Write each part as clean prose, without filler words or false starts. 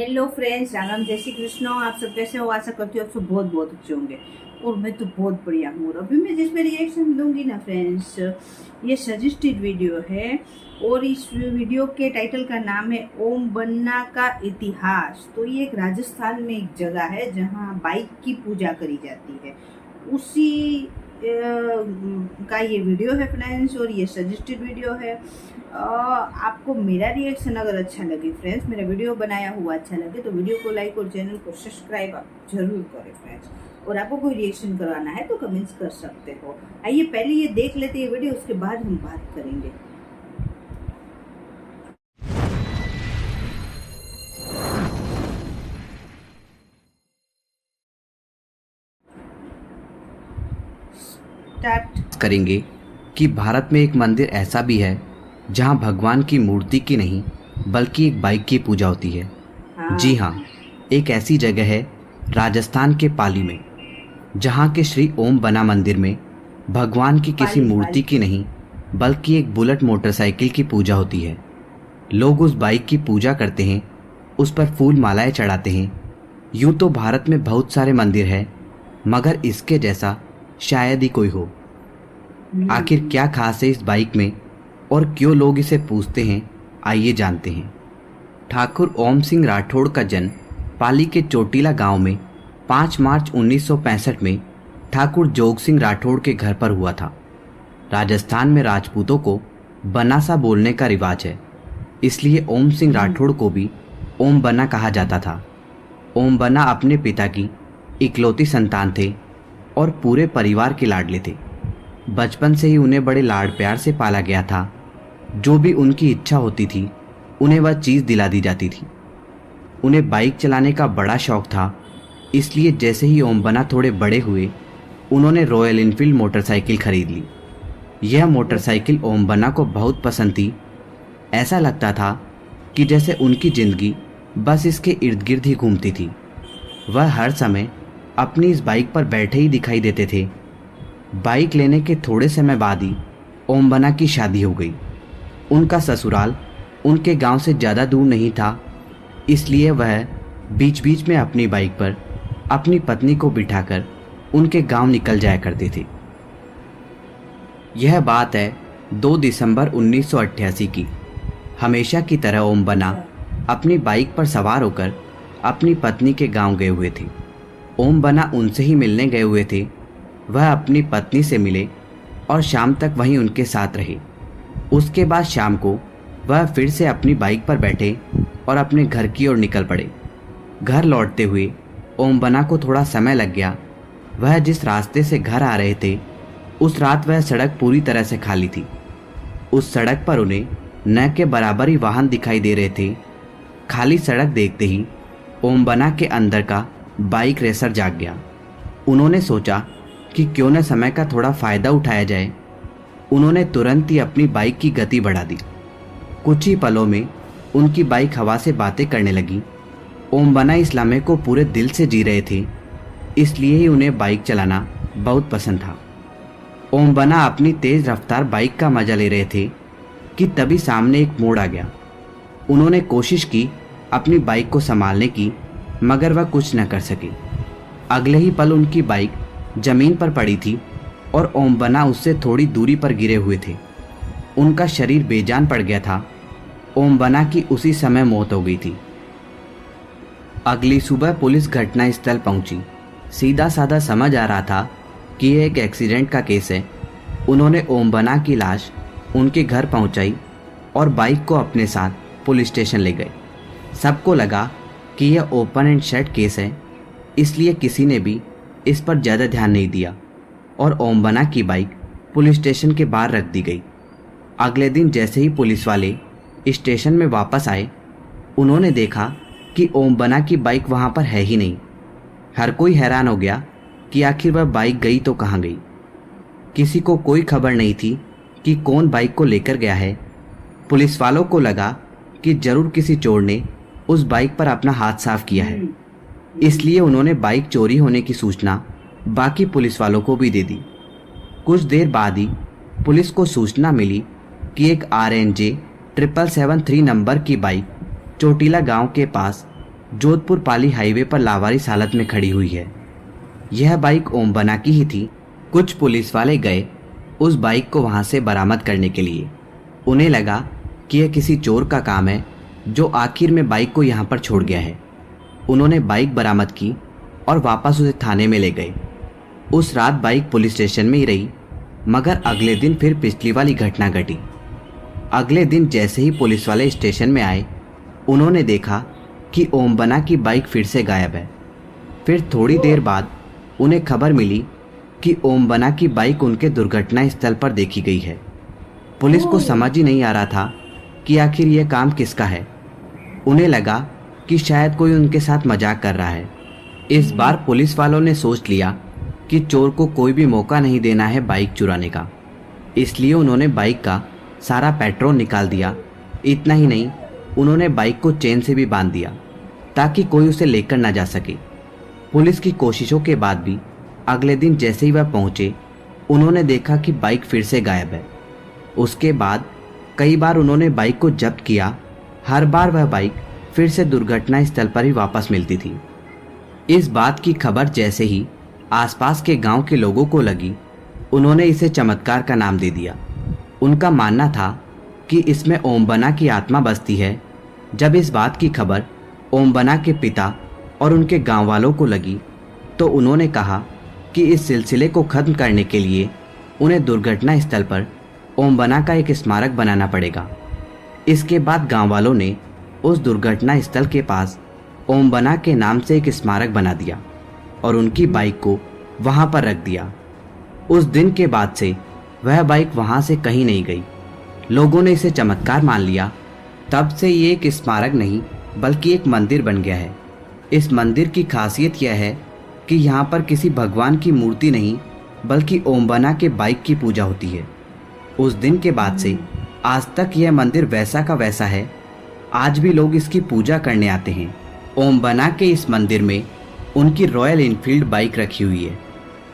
Hello friends, Ram Ram, जय श्री कृष्ण। आप सब कैसे हो? आशा करती हूँ आप सब बहुत बहुत अच्छे होंगे और मैं तो बहुत बढ़िया हूँ। और अभी मैं जिसमें रिएक्शन दूंगी ना फ्रेंड्स, ये सजेस्टेड वीडियो है और इस वीडियो के टाइटल का नाम है ओम बन्ना का इतिहास। तो ये एक राजस्थान में एक जगह है जहाँ बाइक की पूजा करी जाती है, उसी का ये वीडियो है फ्रेंड्स, और ये सजेस्टेड वीडियो है। आपको मेरा रिएक्शन अगर अच्छा लगे फ्रेंड्स, मेरा वीडियो बनाया हुआ अच्छा लगे तो वीडियो को लाइक और चैनल को सब्सक्राइब आप जरूर करें फ्रेंड्स। और आपको कोई रिएक्शन करवाना है तो कमेंट्स कर सकते हो। आइए पहले ये देख लेते हैं वीडियो, उसके बाद हम बात करेंगे। स्टार्ट करेंगे कि भारत में एक मंदिर ऐसा भी है जहां भगवान की मूर्ति की नहीं बल्कि एक बाइक की पूजा होती है। जी हाँ, एक ऐसी जगह है राजस्थान के पाली में जहां के श्री ओम बना मंदिर में भगवान की किसी मूर्ति की नहीं बल्कि एक बुलेट मोटरसाइकिल की पूजा होती है। लोग उस बाइक की पूजा करते हैं, उस पर फूल मालाएं चढ़ाते हैं। यूँ तो भारत में बहुत सारे मंदिर हैं, मगर इसके जैसा शायद ही कोई हो। आखिर क्या खास है इस बाइक में और क्यों लोग इसे पूजते हैं, आइए जानते हैं। ठाकुर ओम सिंह राठौड़ का जन्म पाली के चोटीला गांव में 5 मार्च 1965 में ठाकुर जोग सिंह राठौड़ के घर पर हुआ था। राजस्थान में राजपूतों को बनासा बोलने का रिवाज है, इसलिए ओम सिंह राठौड़ को भी ओम बना कहा जाता था। ओम बना अपने पिता की इकलौती संतान थे और पूरे परिवार के लाडले थे। बचपन से ही उन्हें बड़े लाड प्यार से पाला गया था। जो भी उनकी इच्छा होती थी उन्हें वह चीज़ दिला दी जाती थी। उन्हें बाइक चलाने का बड़ा शौक था, इसलिए जैसे ही ओम बना थोड़े बड़े हुए उन्होंने रॉयल इनफील्ड मोटरसाइकिल खरीद ली। यह मोटरसाइकिल ओम बना को बहुत पसंद थी। ऐसा लगता था कि जैसे उनकी ज़िंदगी बस इसके इर्द गिर्द ही घूमती थी। वह हर समय अपनी इस बाइक पर बैठे ही दिखाई देते थे। बाइक लेने के थोड़े समय बाद ही ओम बना की शादी हो गई। उनका ससुराल उनके गांव से ज़्यादा दूर नहीं था, इसलिए वह बीच बीच में अपनी बाइक पर अपनी पत्नी को बिठाकर उनके गांव निकल जाया करते थे। यह बात है 2 दिसंबर 1988 की। हमेशा की तरह ओम बना अपनी बाइक पर सवार होकर अपनी पत्नी के गांव गए हुए थे। ओम बना उनसे ही मिलने गए हुए थे। वह अपनी पत्नी से मिले और शाम तक वहीं उनके साथ रहे। उसके बाद शाम को वह फिर से अपनी बाइक पर बैठे और अपने घर की ओर निकल पड़े। घर लौटते हुए ओम बना को थोड़ा समय लग गया। वह जिस रास्ते से घर आ रहे थे उस रात वह सड़क पूरी तरह से खाली थी। उस सड़क पर उन्हें न के बराबर ही वाहन दिखाई दे रहे थे। खाली सड़क देखते ही ओम बना के अंदर का बाइक रेसर जाग गया। उन्होंने सोचा कि क्यों न समय का थोड़ा फ़ायदा उठाया जाए। उन्होंने तुरंत ही अपनी बाइक की गति बढ़ा दी। कुछ ही पलों में उनकी बाइक हवा से बातें करने लगी। ओम बना इस लम्हे को पूरे दिल से जी रहे थे, इसलिए ही उन्हें बाइक चलाना बहुत पसंद था। ओम बना अपनी तेज़ रफ्तार बाइक का मजा ले रहे थे कि तभी सामने एक मोड़ आ गया। उन्होंने कोशिश की अपनी बाइक को संभालने की, मगर वह कुछ न कर सके। अगले ही पल उनकी बाइक जमीन पर पड़ी थी और ओम बना उससे थोड़ी दूरी पर गिरे हुए थे। उनका शरीर बेजान पड़ गया था। ओम बना की उसी समय मौत हो गई थी। अगली सुबह पुलिस घटनास्थल पहुंची। सीधा साधा समझ आ रहा था कि यह एक एक्सीडेंट का केस है। उन्होंने ओम बना की लाश उनके घर पहुंचाई और बाइक को अपने साथ पुलिस स्टेशन ले गए। सबको लगा कि यह ओपन एंड शट केस है, इसलिए किसी ने भी इस पर ज़्यादा ध्यान नहीं दिया और ओम बना की बाइक पुलिस स्टेशन के बाहर रख दी गई। अगले दिन जैसे ही पुलिस वाले स्टेशन में वापस आए, उन्होंने देखा कि ओम बना की बाइक वहाँ पर है ही नहीं। हर कोई हैरान हो गया कि आखिर वह बाइक गई तो कहाँ गई। किसी को कोई खबर नहीं थी कि कौन बाइक को लेकर गया है। पुलिस वालों को लगा कि ज़रूर किसी चोर ने उस बाइक पर अपना हाथ साफ किया है, इसलिए उन्होंने बाइक चोरी होने की सूचना बाकी पुलिस वालों को भी दे दी। कुछ देर बाद ही पुलिस को सूचना मिली कि एक RNJ 7773 नंबर की बाइक चोटीला गांव के पास जोधपुर पाली हाईवे पर लावारिस हालत में खड़ी हुई है। यह बाइक ओम बना की ही थी। कुछ पुलिस वाले गए उस बाइक को वहां से बरामद करने के लिए। उन्हें लगा कि यह किसी चोर का काम है जो आखिर में बाइक को यहाँ पर छोड़ गया है। उन्होंने बाइक बरामद की और वापस उसे थाने में ले गए। उस रात बाइक पुलिस स्टेशन में ही रही, मगर अगले दिन फिर पिछली वाली घटना घटी। अगले दिन जैसे ही पुलिस वाले स्टेशन में आए, उन्होंने देखा कि ओम बना की बाइक फिर से गायब है। फिर थोड़ी देर बाद उन्हें खबर मिली कि ओम बना की बाइक उनके दुर्घटना स्थल पर देखी गई है। पुलिस को समझ ही नहीं आ रहा था कि आखिर यह काम किसका है। उन्हें लगा कि शायद कोई उनके साथ मजाक कर रहा है। इस बार पुलिस वालों ने सोच लिया कि चोर को कोई भी मौका नहीं देना है बाइक चुराने का, इसलिए उन्होंने बाइक का सारा पेट्रोल निकाल दिया। इतना ही नहीं, उन्होंने बाइक को चेन से भी बांध दिया ताकि कोई उसे लेकर ना जा सके। पुलिस की कोशिशों के बाद भी अगले दिन जैसे ही वह पहुंचे, उन्होंने देखा कि बाइक फिर से गायब है। उसके बाद कई बार उन्होंने बाइक को जब्त किया। हर बार वह बाइक फिर से दुर्घटना स्थल पर ही वापस मिलती थी। इस बात की खबर जैसे ही आसपास के गांव के लोगों को लगी, उन्होंने इसे चमत्कार का नाम दे दिया। उनका मानना था कि इसमें ओम बना की आत्मा बसती है। जब इस बात की खबर ओम बना के पिता और उनके गांव वालों को लगी, तो उन्होंने कहा कि इस सिलसिले को खत्म करने के लिए उन्हें दुर्घटना स्थल पर ओम बना का एक स्मारक बनाना पड़ेगा। इसके बाद गांव वालों ने उस दुर्घटना स्थल के पास ओम बना के नाम से एक स्मारक बना दिया और उनकी बाइक को वहां पर रख दिया। उस दिन के बाद से वह बाइक वहां से कहीं नहीं गई। लोगों ने इसे चमत्कार मान लिया। तब से ये एक स्मारक नहीं बल्कि एक मंदिर बन गया है। इस मंदिर की खासियत यह है कि यहाँ पर किसी भगवान की मूर्ति नहीं बल्कि ओम बना के बाइक की पूजा होती है। उस दिन के बाद से आज तक यह मंदिर वैसा का वैसा है। आज भी लोग इसकी पूजा करने आते हैं। ओम बना के इस मंदिर में उनकी रॉयल इनफील्ड बाइक रखी हुई है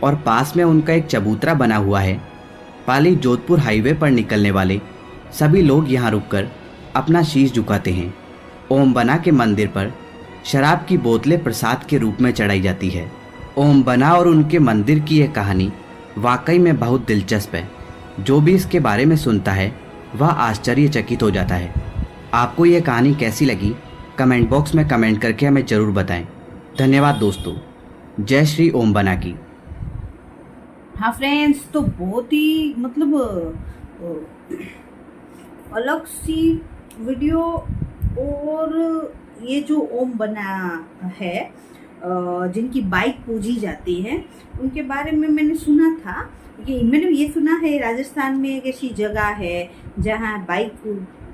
और पास में उनका एक चबूतरा बना हुआ है। पाली जोधपुर हाईवे पर निकलने वाले सभी लोग यहाँ रुककर अपना शीश झुकाते हैं। ओम बना के मंदिर पर शराब की बोतलें प्रसाद के रूप में चढ़ाई जाती है। ओम बना और उनके मंदिर की यह कहानी वाकई में बहुत दिलचस्प है। जो भी इसके बारे में सुनता है वह आश्चर्यचकित हो जाता है। आपको यह कहानी कैसी लगी कमेंट बॉक्स में कमेंट करके हमें ज़रूर बताएं। धन्यवाद दोस्तों। जय श्री ओम बना की। हाँ फ्रेंड्स, तो बहुत ही मतलब अलग सी वीडियो। और ये जो ओम बना है जिनकी बाइक पूजी जाती है, उनके बारे में मैंने सुना था कि मैंने ये सुना है राजस्थान में एक ऐसी जगह है जहाँ बाइक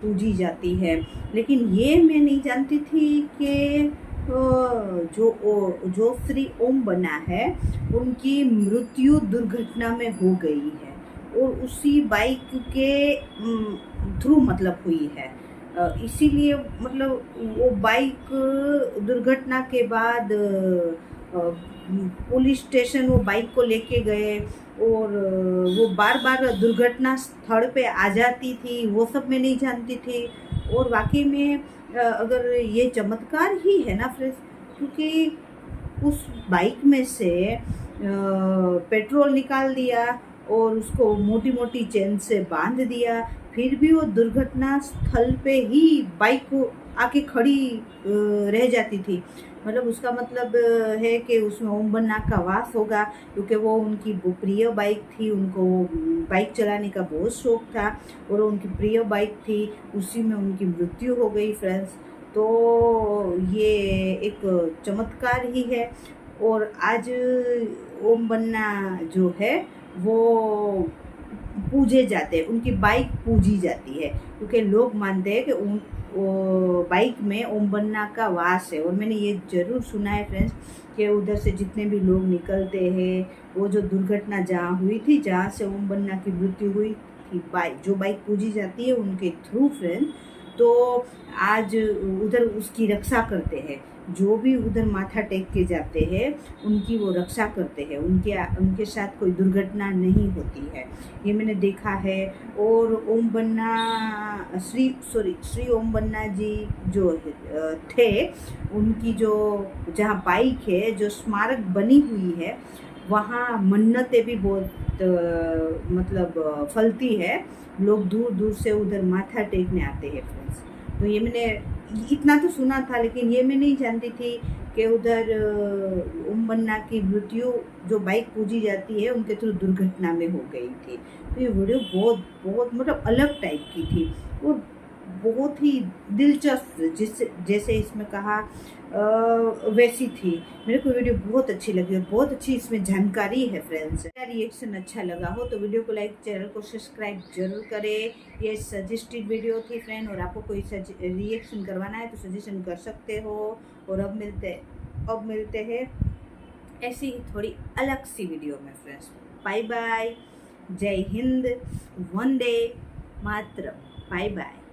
पूजी जाती है। लेकिन ये मैं नहीं जानती थी कि जो श्री ओम बना है उनकी मृत्यु दुर्घटना में हो गई है और उसी बाइक के थ्रू मतलब हुई है। इसीलिए मतलब वो बाइक दुर्घटना के बाद पुलिस स्टेशन वो बाइक को लेके गए और वो बार बार दुर्घटना स्थल पे आ जाती थी। वो सब मैं नहीं जानती थी। और वाकई में अगर ये चमत्कार ही है ना फ्रेंड्स, क्योंकि उस बाइक में से पेट्रोल निकाल दिया और उसको मोटी मोटी चेन से बांध दिया, फिर भी वो दुर्घटना स्थल पे ही बाइक को आके खड़ी रह जाती थी। मतलब उसका मतलब है कि उसमें ओम बना का वास होगा, क्योंकि वो उनकी प्रिय बाइक थी। उनको बाइक चलाने का बहुत शौक था और उनकी प्रिय बाइक थी, उसी में उनकी मृत्यु हो गई फ्रेंड्स। तो ये एक चमत्कार ही है। और आज ओम बन्ना जो है वो पूजे जाते हैं, उनकी बाइक पूजी जाती है, क्योंकि लोग मानते हैं कि बाइक में ओम बन्ना का वास है। और मैंने ये ज़रूर सुना है फ्रेंड्स कि उधर से जितने भी लोग निकलते हैं, वो जो दुर्घटना जहाँ हुई थी, जहाँ से ओम बन्ना की मृत्यु हुई थी, जो बाइक पूजी जाती है उनके थ्रू फ्रेंड, तो आज उधर उसकी रक्षा करते हैं जो भी उधर माथा टेक के जाते हैं उनकी वो रक्षा करते हैं, उनके साथ कोई दुर्घटना नहीं होती है, ये मैंने देखा है। और ओम बन्ना श्री ओम बन्ना जी जो थे, उनकी जो जहाँ बाइक है जो स्मारक बनी हुई है, वहाँ मन्नतें भी बहुत मतलब फलती है, लोग दूर दूर से उधर माथा टेकने आते हैं फ्रेंड्स। तो ये मैंने इतना तो सुना था, लेकिन ये मैं नहीं जानती थी कि उधर ओम बन्ना की मृत्यु जो बाइक पूजी जाती है उनके थ्रू दुर्घटना में हो गई थी। तो ये वीडियो बहुत बहुत मतलब अलग टाइप की थी और बहुत ही दिलचस्प, जैसे इसमें कहा वैसी थी। मेरे को वीडियो बहुत अच्छी लगी और बहुत अच्छी इसमें जानकारी है फ्रेंड्स। मेरा रिएक्शन अच्छा लगा हो तो वीडियो को लाइक, चैनल को सब्सक्राइब जरूर करें। ये सजेस्टेड वीडियो थी फ्रेंड, और आपको कोई रिएक्शन करवाना है तो सजेशन कर सकते हो। और अब मिलते हैं ऐसी ही थोड़ी अलग सी वीडियो में फ्रेंड्स। बाय बाय, जय हिंद, वंदे मातरम, बाय बाय।